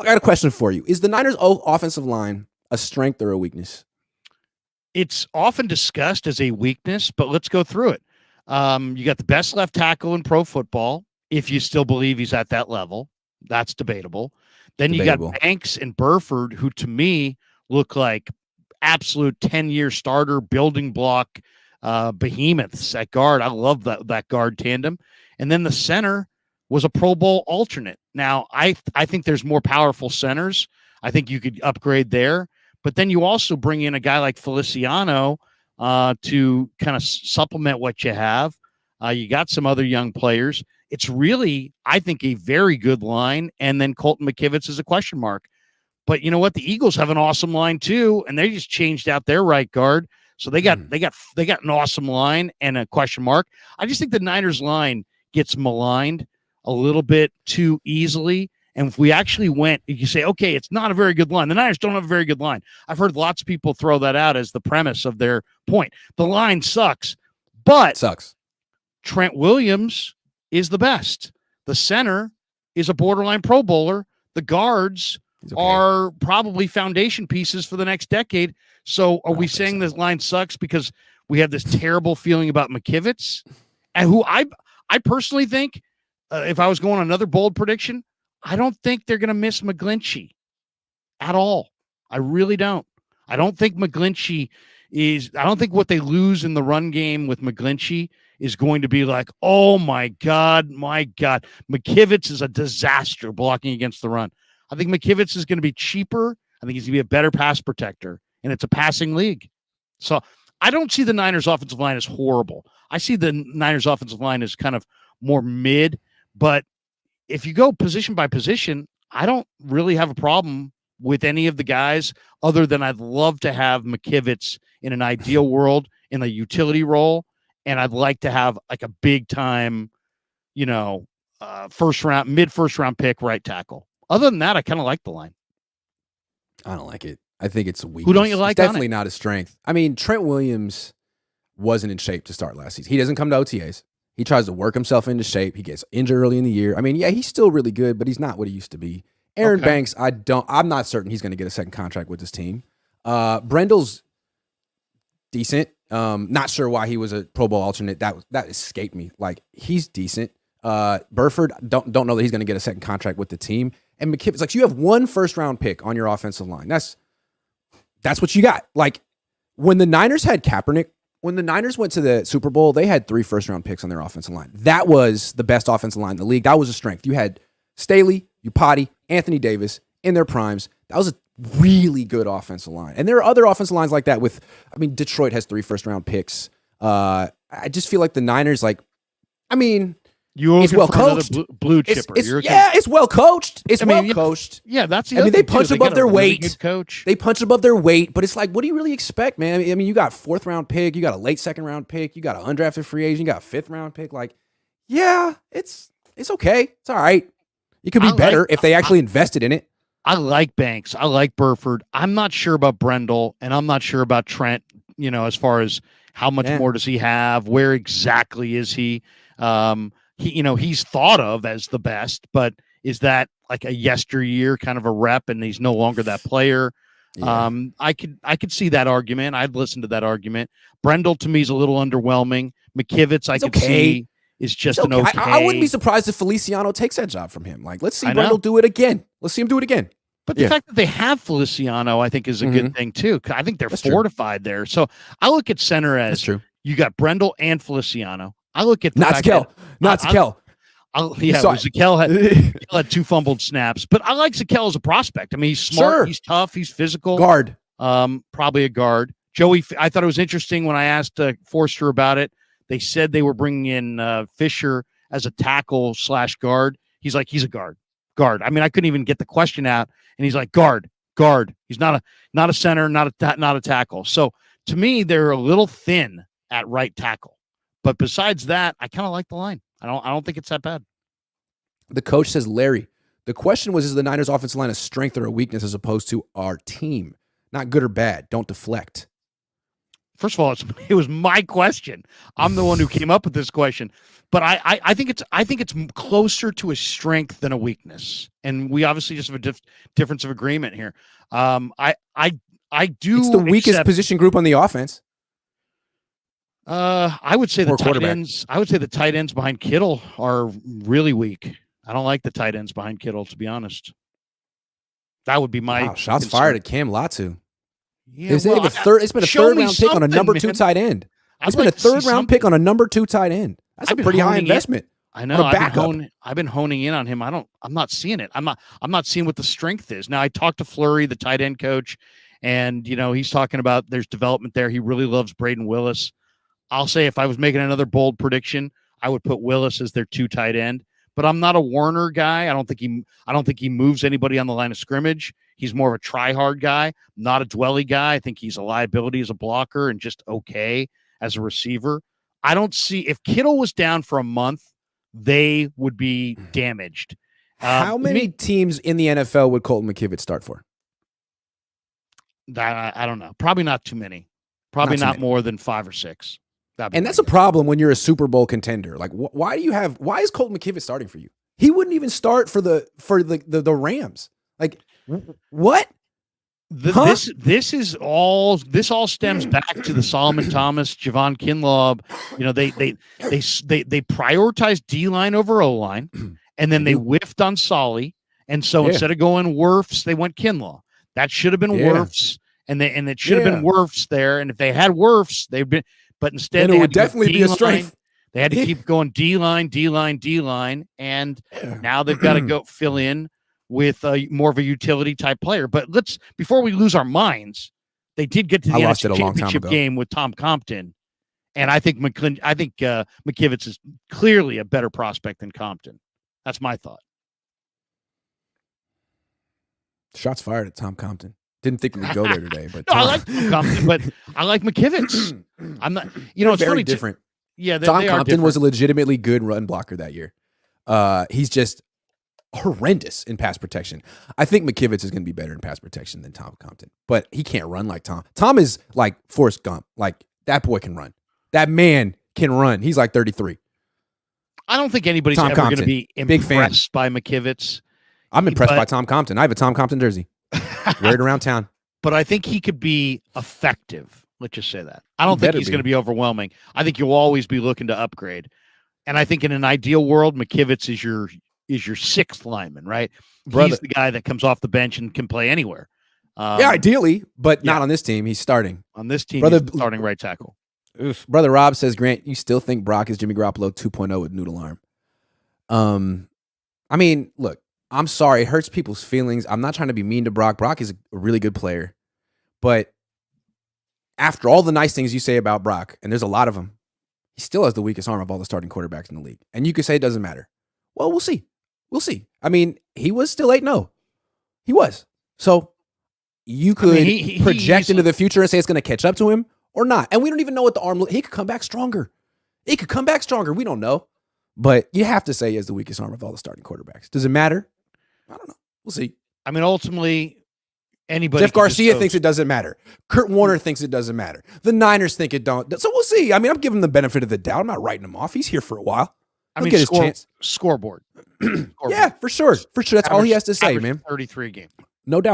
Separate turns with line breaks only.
I got a question for you. Is the Niners' offensive line a strength or a weakness?
It's often discussed as a weakness, but let's go through it. You got the best left tackle in pro football, if you still believe he's at that level. That's debatable. Then you got Banks and Burford, who to me look like absolute 10-year starter, building block behemoths at guard. I love that guard tandem. And then the center was a Pro Bowl alternate. Now, I think there's more powerful centers. I think you could upgrade there. But then you also bring in a guy like Feliciano to kind of supplement what you have. You got some other young players. It's really, I think, a very good line. And then Colton McKivitz is a question mark. But you know what? The Eagles have an awesome line too, and they just changed out their right guard. So they got an awesome line and a question mark. I just think the Niners line gets maligned a little bit too easily. And if we actually went, you say, okay, it's not a very good line. The Niners don't have a very good line. I've heard lots of people throw that out as the premise of their point. The line sucks, but Trent Williams is the best. The center is a borderline Pro Bowler. The guards are probably foundation pieces for the next decade. So are we saying this line sucks because we have this terrible feeling about McKivitz, and who I personally think, if I was going on another bold prediction, I don't think they're going to miss McGlinchey at all. I really don't. I don't think McGlinchey I don't think what they lose in the run game with McGlinchey is going to be like, oh my God. McKivitz is a disaster blocking against the run. I think McKivitz is going to be cheaper. I think he's going to be a better pass protector, and it's a passing league. So I don't see the Niners offensive line as horrible. I see the Niners offensive line as kind of more mid, but if you go position by position, I don't really have a problem with any of the guys other than I'd love to have McKivitz in an ideal world in a utility role. And I'd like to have like a big time, mid first round pick right tackle. Other than that, I kind of like the line.
I don't like it. I think it's a weakness.
Who don't you like?
It's definitely not a strength. I mean, Trent Williams wasn't in shape to start last season. He doesn't come to OTAs. He tries to work himself into shape. He gets injured early in the year. I mean, yeah, he's still really good, but he's not what he used to be. Aaron Banks, I'm not certain he's going to get a second contract with this team. Brendel's decent. Not sure why he was a Pro Bowl alternate. That escaped me. Like, he's decent. Burford, don't know that he's going to get a second contract with the team. And McKivitz, like, you have one first round pick on your offensive line. That's what you got. Like, when the Niners had Kaepernick, when the Niners went to the Super Bowl, they had 3 first round picks on their offensive line. That was the best offensive line in the league. That was a strength. You had Staley, Upati, Anthony Davis in their primes. That was a really good offensive line. And there are other offensive lines like that Detroit has 3 first round picks. I just feel like the Niners, it's well coached.
Blue chipper.
It's well coached. It's well coached.
Yeah, that's the
other thing. They punch above their weight.
Good coach.
They punch above their weight, but it's like, what do you really expect, man? I mean, you got 4th round pick, you got a late 2nd round pick, you got an undrafted free agent, you got a 5th round pick. Like, yeah, it's okay. It's all right. It could be better if they actually invested in it.
I like Banks. I like Burford. I'm not sure about Brendel, and I'm not sure about Trent, as far as how much more does he have? Where exactly is he? He's thought of as the best, but is that like a yesteryear kind of a rep and he's no longer that player? Yeah. I could see that argument. I'd listen to that argument. Brendel to me is a little underwhelming. McKivitz, I could see is just an okay.
I wouldn't be surprised if Feliciano takes that job from him. Like, let's see Brendel do it again. Let's see him do it again.
But the fact that they have Feliciano, I think, is a good thing too. I think they're fortified there. So I look at center as you got Brendel and Feliciano. I look at
not Zakel.
Zakel had 2 fumbled snaps, but I like Zakel as a prospect. I mean, he's smart, he's tough, he's physical.
Guard,
probably a guard. Joey, I thought it was interesting when I asked Forster about it. They said they were bringing in Fisher as a tackle / guard. He's like, he's a guard. I mean, I couldn't even get the question out, and he's like, guard. He's not a center, not a tackle. So to me, they're a little thin at right tackle. But besides that, I kind of like the line. I don't think it's that bad.
The coach says, Larry, the question was, is the Niners offensive line a strength or a weakness as opposed to our team? Not good or bad. Don't deflect.
First of all, it was my question. I'm the one who came up with this question, but I think it's closer to a strength than a weakness, and we obviously just have a difference of agreement here. I do.
It's the weakest position group on the offense.
I would say the tight ends. I would say the tight ends behind Kittle are really weak. I don't like the tight ends behind Kittle, to be honest. That would be my
shots
concern.
fired at Cam Latu.
Yeah,
it's been a third round pick on a number 2 tight end. It's been a third round pick on a number 2 tight end. That's a pretty high investment.
I know. I've been honing in on him. I'm not seeing it. I'm not seeing what the strength is. Now I talked to Fleury, the tight end coach, and he's talking about there's development there. He really loves Braden Willis. I'll say if I was making another bold prediction, I would put Willis as their 2 tight end. But I'm not a Warner guy. I don't think he moves anybody on the line of scrimmage. He's more of a try-hard guy, not a dwelly guy. I think he's a liability as a blocker and just okay as a receiver. I don't see if Kittle was down for a month, they would be damaged.
How many teams in the NFL would Colton McKivitz start for?
I don't know. Probably not too many. Probably not more than 5 or 6.
And that's a problem when you're a Super Bowl contender. Like, why is Colton McKivitz starting for you? He wouldn't even start for the Rams. Like, what?
This all stems back to the Solomon Thomas, Javon Kinlaw. They prioritized D-line over O-line, and then they whiffed on Solly. And so instead of going Wirfs, they went Kinlaw. That should have been Wirfs, and it should have been Wirfs there. And if they had Wirfs, they've been. But instead,
it would definitely be a strength.
They had to keep going D-line, and now they've got to go fill in with more of a utility type player. But before we lose our minds, they did get to the NFC Championship game with Tom Compton, and I think McKivitz is clearly a better prospect than Compton. That's my thought.
Shots fired at Tom Compton. Didn't think we would go there today, but
no, I like Tom Compton, but I like McKivitz. I'm not. It's
very
funny
different.
Tom
Compton was a legitimately good run blocker that year. He's just horrendous in pass protection. I think McKivitz is going to be better in pass protection than Tom Compton, but he can't run like Tom. Tom is like Forrest Gump. Like, that boy can run. That man can run. He's like 33.
I don't think anybody's ever going to be impressed by McKivitz.
I'm impressed by Tom Compton. I have a Tom Compton jersey. Wear it around town.
But I think he could be effective. Let's just say that. I don't think he's going to be overwhelming. I think you'll always be looking to upgrade. And I think in an ideal world, McKivitz is your 6th lineman, right? He's the guy that comes off the bench and can play anywhere.
Ideally, but not on this team. He's starting.
On this team, he's starting right tackle.
Oof. Brother Rob says, Grant, you still think Brock is Jimmy Garoppolo 2.0 with noodle arm? I mean, look, I'm sorry. It hurts people's feelings. I'm not trying to be mean to Brock. Brock is a really good player. But after all the nice things you say about Brock, and there's a lot of them, he still has the weakest arm of all the starting quarterbacks in the league. And you could say it doesn't matter. Well, we'll see. We'll see. I mean, he was still 8-0. He was. So you could project into the future and say it's going to catch up to him or not. And we don't even know what the arm looks. He could come back stronger. We don't know. But you have to say he has the weakest arm of all the starting quarterbacks. Does it matter? I don't know. We'll see.
I mean, ultimately, anybody.
Jeff Garcia thinks it doesn't matter. Kurt Warner thinks it doesn't matter. The Niners think it don't. So we'll see. I mean, I'm giving him the benefit of the doubt. I'm not writing him off. He's here for a while. He'll get his chance.
Scoreboard.
Yeah, for sure. For sure. That's all he has to say, man.
33 game.
No doubt.